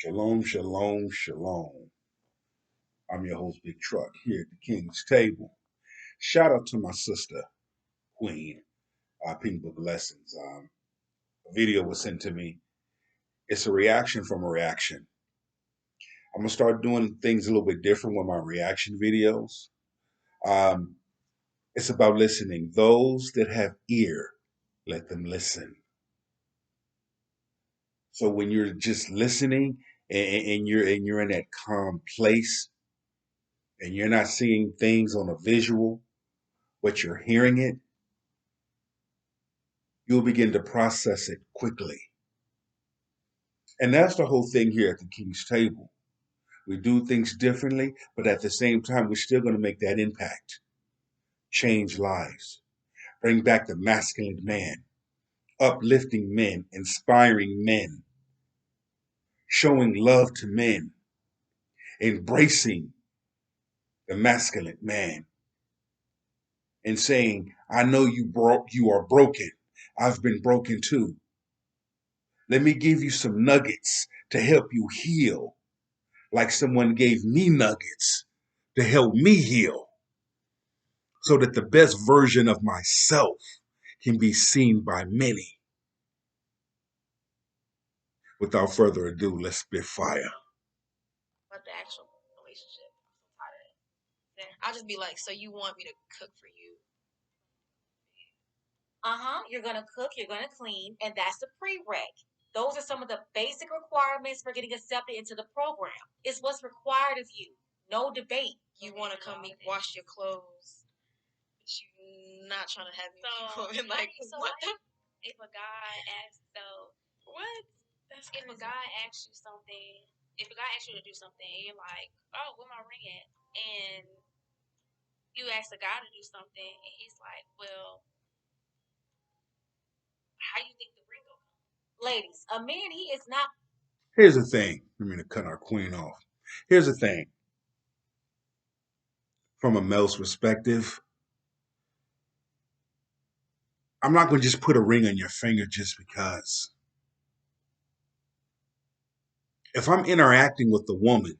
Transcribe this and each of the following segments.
Shalom, shalom, shalom. I'm your host, Big Truck, here at the King's Table. Shout out to my sister, Queen, Pink Book Lessons. A video was sent to me. It's a reaction from a reaction. I'm going to start doing things a little bit different with my reaction videos. Um, it's about listening. Those that have ear, let them listen. So when you're just listening and you're in that calm place and you're not seeing things on a visual, but you're hearing it, you'll begin to process it quickly. And that's the whole thing here at the King's Table. We do things differently, but at the same time, we're still going to make that impact, change lives, bring back the masculine man, uplifting men, inspiring men, showing love to men, embracing the masculine man, and saying, I know you are broken. I've been broken too. Let me give you some nuggets to help you heal, like someone gave me nuggets to help me heal so that the best version of myself can be seen by many. Without further ado, let's spit fire. But the actual relationship, I'm so tired of it. Then I'll just be like, so you want me to cook for you? You're gonna cook, you're gonna clean, and that's the prereq. Those are some of the basic requirements for getting accepted into the program. It's what's required of you. No debate. You want to come wash your clothes, but you're not trying to have me in like so what the? If a guy asks, so what? That's if crazy. A guy asks you something, if a guy asks you to do something, and you're like, oh, where my ring at? And you ask a guy to do something, and he's like, well, how you think the ring will come? Ladies, a man, he is not. Here's the thing. I'm going to cut our queen off. Here's the thing. From a male's perspective, I'm not going to just put a ring on your finger just because. If I'm interacting with the woman,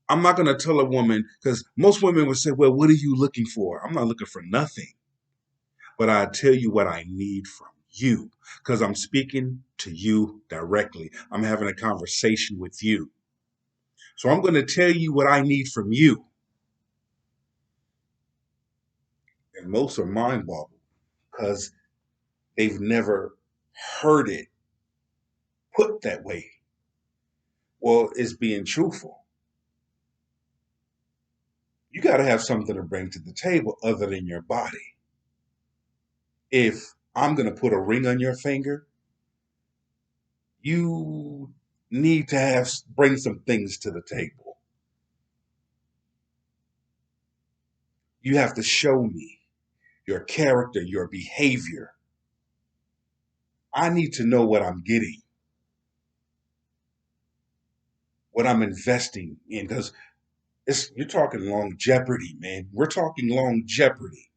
I'm not going to tell a woman, because most women would say, well, what are you looking for? I'm not looking for nothing. But I tell you what I need from you, because I'm speaking to you directly. I'm having a conversation with you. So I'm going to tell you what I need from you. And most are mind boggled because they've never heard it put that way. Well, it's being truthful. You got to have something to bring to the table other than your body. If I'm going to put a ring on your finger, you need to bring some things to the table. You have to show me your character, your behavior. I need to know what I'm getting, what I'm investing in, because you're talking long jeopardy, man. We're talking long jeopardy.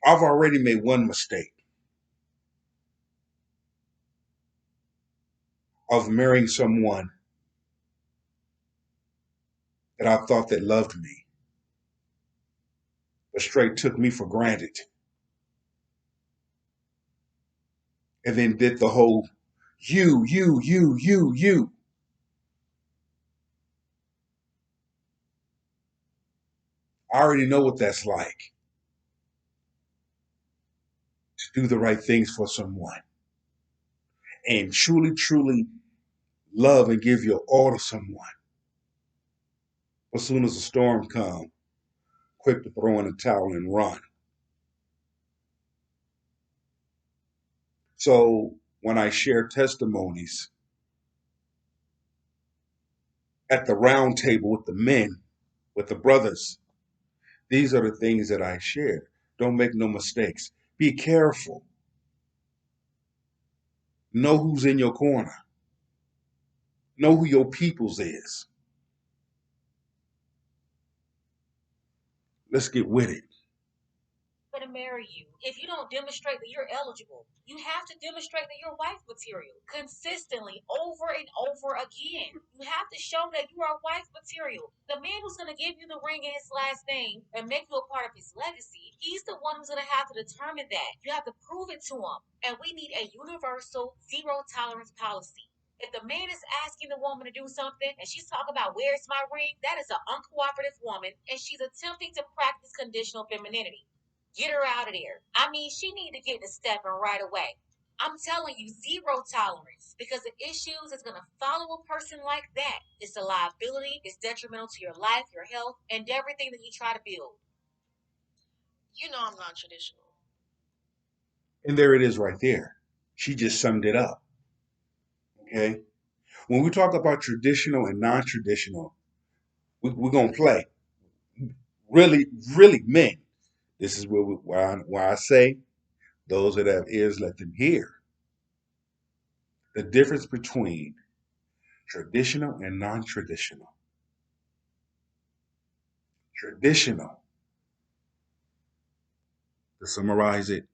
I've already made one mistake of marrying someone that I thought that loved me, but straight took me for granted, and then did the whole you. I already know what that's like to do the right things for someone and truly love and give your all to someone. As soon as the storm comes, quick to throw in the towel and run. So when I share testimonies at the round table with the men, with the brothers, these are the things that I share. Don't make no mistakes. Be careful. Know who's in your corner. Know who your peoples is. Let's get with it. going to marry you if you don't demonstrate that you're eligible. You have to demonstrate that you're wife material consistently over and over again. You have to show that you are wife material. The man who's going to give you the ring in his last name and make you a part of his legacy, he's the one who's going to have to determine that. You have to prove it to him. And we need a universal zero tolerance policy. If the man is asking the woman to do something and she's talking about where's my ring, that is an uncooperative woman and she's attempting to practice conditional femininity. Get her out of there. I mean, she need to get to stepping right away. I'm telling you, zero tolerance because the issues is going to follow a person like that. It's a liability, it's detrimental to your life, your health, and everything that you try to build. You know I'm not traditional. And there it is right there. She just summed it up. Okay? When we talk about traditional and non traditional, we're going to play. Really, really, men. This is why I say those that have ears, let them hear. The difference between traditional and non traditional. Traditional, to summarize it,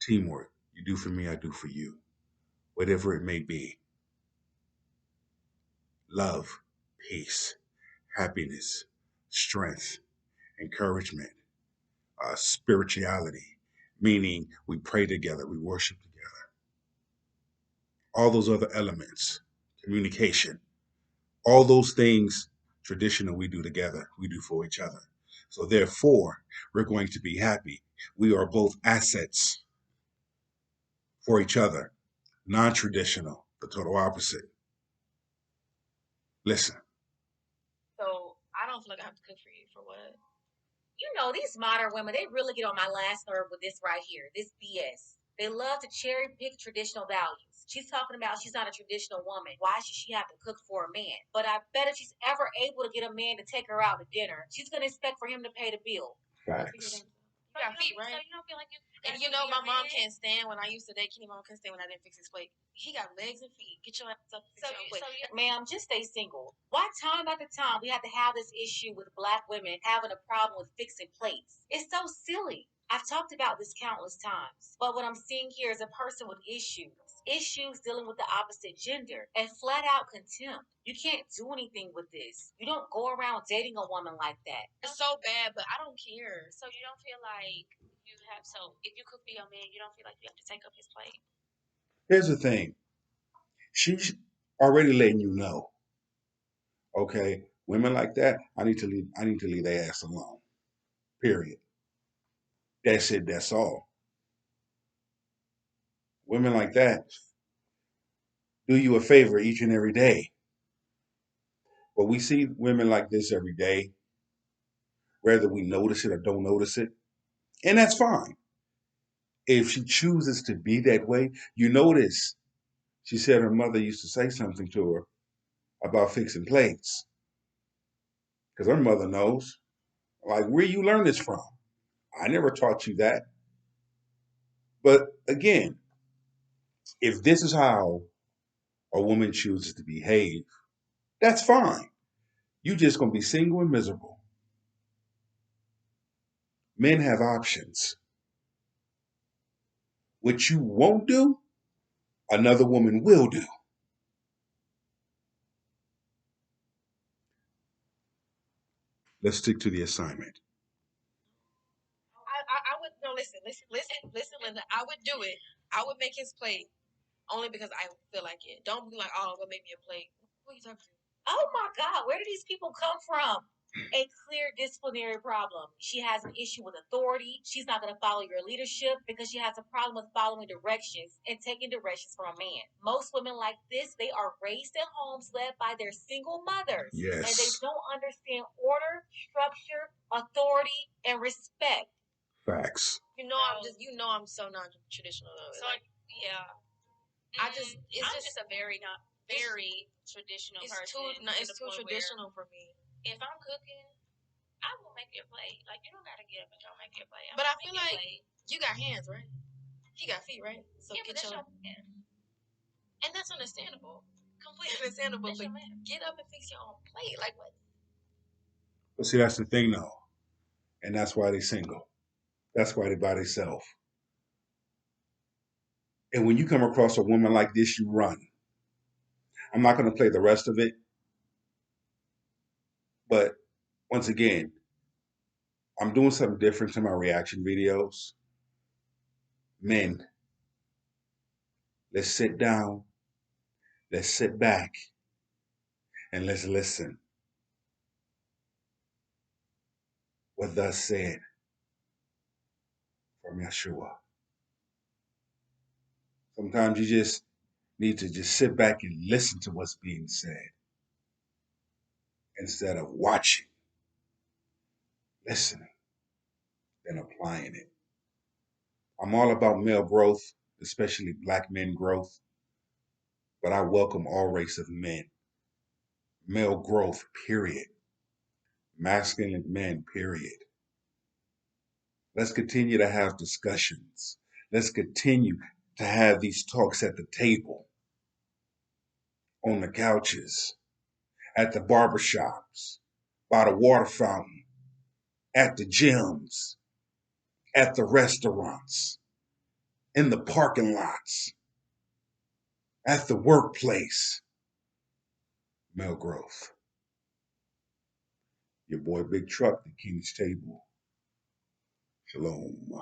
teamwork. You do for me, I do for you. Whatever it may be. Love, peace, happiness, strength, encouragement, spirituality, meaning we pray together, we worship together. All those other elements, communication, all those things traditional we do together, we do for each other. So therefore, we're going to be happy. We are both assets for each other. Non-traditional, the total opposite. Listen. So I don't feel like I have to cook for you for what? You know, these modern women, they really get on my last nerve with this right here, this BS. They love to cherry pick traditional values. She's talking about she's not a traditional woman. Why should she have to cook for a man? But I bet if she's ever able to get a man to take her out to dinner, she's going to expect for him to pay the bill. Facts. You got feet, right? So you don't feel like you. And you know, my mom can't stand when I used to date Kenny. Mom couldn't stand when I didn't fix his plate. He got legs and feet. Get your ass up and fix your own plate. Ma'am, just stay single. Why time after time we have to have this issue with black women having a problem with fixing plates? It's so silly. I've talked about this countless times, but what I'm seeing here is a person with issues dealing with the opposite gender, and flat out contempt. You can't do anything with this. You don't go around dating a woman like that. It's so bad, but I don't care. So you don't feel like you have. So if you cook for your man, you don't feel like you have to take up his plate. Here's the thing. She's already letting you know. Okay, women like that, I need to leave their ass alone. Period. That's it, that's all. Women like that do you a favor each and every day. But we see women like this every day, whether we notice it or don't notice it. And that's fine. If she chooses to be that way, you notice she said her mother used to say something to her about fixing plates. Because her mother knows. Like, where you learn this from? I never taught you that. But again, if this is how a woman chooses to behave, that's fine. You just gonna be single and miserable. Men have options. What you won't do, another woman will do. Let's stick to the assignment. I would no listen, Linda. I would do it. I would make his plate only because I feel like it. Don't be like, oh, go make me a plate. Who are you talking to? Oh my God, where do these people come from? A clear disciplinary problem. She has an issue with authority. She's not going to follow your leadership because she has a problem with following directions and taking directions from a man. Most women like this, they are raised in homes led by their single mothers. Yes. And they don't understand order, structure, authority, and respect. Facts. You know, I'm so non-traditional though. So like, yeah, I'm just a very not very traditional person. It's too traditional for me. If I'm cooking, I will make your plate. Like you don't gotta get up and go make your plate. But I feel like you got hands, right? He got feet, right? So yeah, get your hand. And that's understandable. Completely understandable. But get up and fix your own plate. Like what? But see, that's the thing though. And that's why they single. That's why they by themselves. And when you come across a woman like this, you run. I'm not going to play the rest of it, but once again, I'm doing something different to my reaction videos. Men, let's sit down, let's sit back, and let's listen. What thus said from Yeshua. Sometimes you just need to just sit back and listen to what's being said instead of watching, listening, and applying it. I'm all about male growth, especially black men growth, but I welcome all race of men. Male growth, period. Masculine men, period. Let's continue to have discussions. Let's continue to have these talks at the table, on the couches, at the barbershops, by the water fountain, at the gyms, at the restaurants, in the parking lots, at the workplace. Male growth. Your boy Big Truck, the King's Table. Shalom.